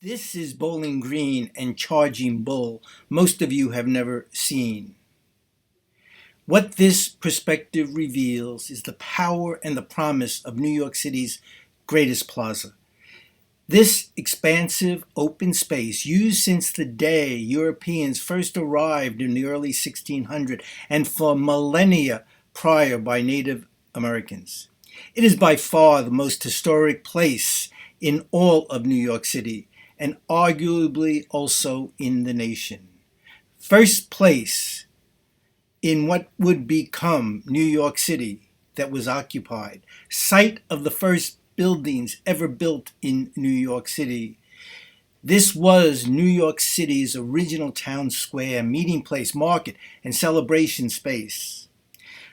This is Bowling Green and Charging Bull, most of you have never seen. What this perspective reveals is the power and the promise of New York City's greatest plaza. This expansive open space, used since the day Europeans first arrived in the early 1600s and for millennia prior by Native Americans. It is by far the most historic place in all of New York City, and arguably also in the nation. First place in what would become New York City that was occupied, site of the first buildings ever built in New York City. This was New York City's original town square, meeting place, market, and celebration space.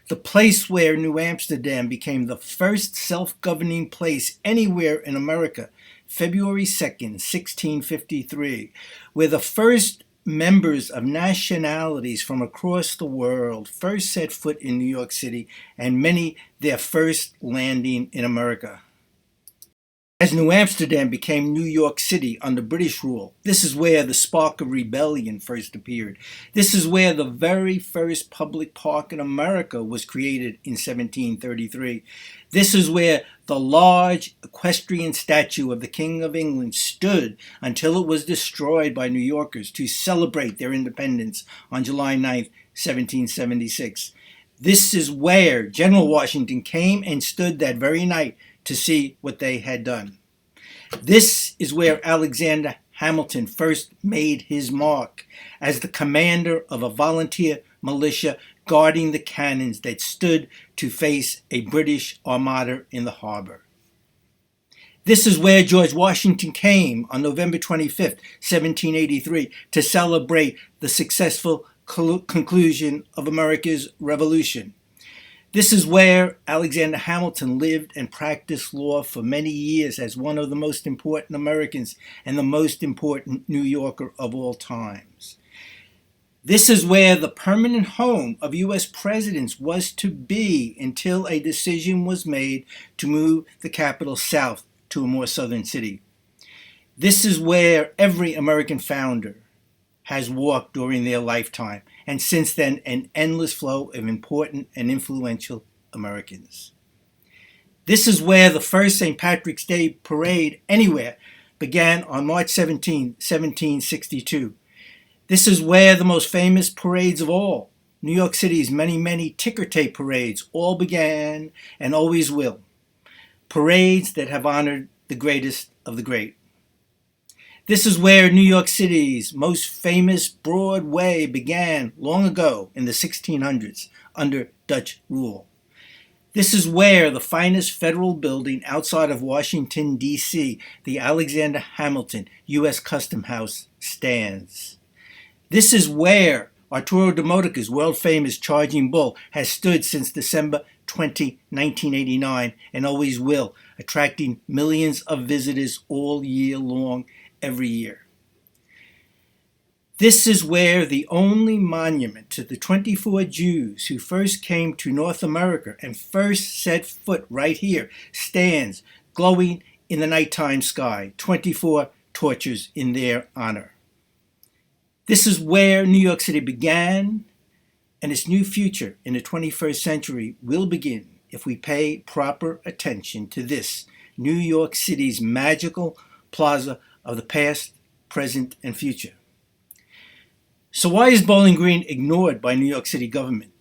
The place where New Amsterdam became the first self-governing place anywhere in America, February 2nd, 1653, where the first members of nationalities from across the world first set foot in New York City, and many their first landing in America. As New Amsterdam became New York City under British rule, this is where the spark of rebellion first appeared. This is where the very first public park in America was created in 1733. This is where the large equestrian statue of the King of England stood until it was destroyed by New Yorkers to celebrate their independence on July 9th, 1776. This is where General Washington came and stood that very night to see what they had done. This is where Alexander Hamilton first made his mark as the commander of a volunteer militia guarding the cannons that stood to face a British armada in the harbor. This is where George Washington came on November 25th, 1783, to celebrate the successful conclusion of America's Revolution. This is where Alexander Hamilton lived and practiced law for many years as one of the most important Americans and the most important New Yorker of all times. This is where the permanent home of U.S. presidents was to be until a decision was made to move the capital south to a more southern city. This is where every American founder has walked during their lifetime, and since then an endless flow of important and influential Americans. This is where the first St. Patrick's Day parade anywhere began on March 17, 1762. This is where the most famous parades of all, New York City's many ticker tape parades, all began and always will. Parades that have honored the greatest of the great. This is where New York City's most famous Broadway began long ago in the 1600s under Dutch rule. This is where the finest federal building outside of Washington, D.C., the Alexander Hamilton U.S. Custom House, stands. This is where Arturo Demodica's world-famous Charging Bull has stood since December 20, 1989, and always will, attracting millions of visitors all year long, every year. This is where the only monument to the 24 Jews who first came to North America and first set foot right here stands, glowing in the nighttime sky, 24 torches in their honor. This is where New York City began, and its new future in the 21st century will begin if we pay proper attention to this New York City's magical plaza of the past, present, and future. So why is Bowling Green ignored by New York City government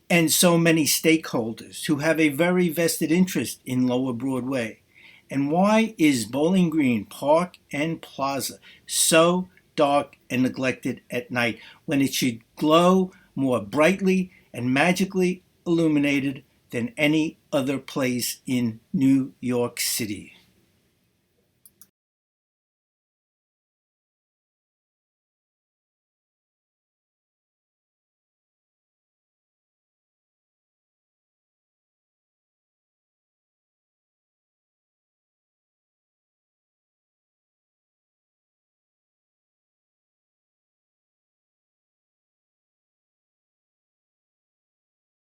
and so many stakeholders who have a very vested interest in Lower Broadway? And why is Bowling Green Park and Plaza so dark and neglected at night when it should glow more brightly and magically illuminated than any other place in New York City?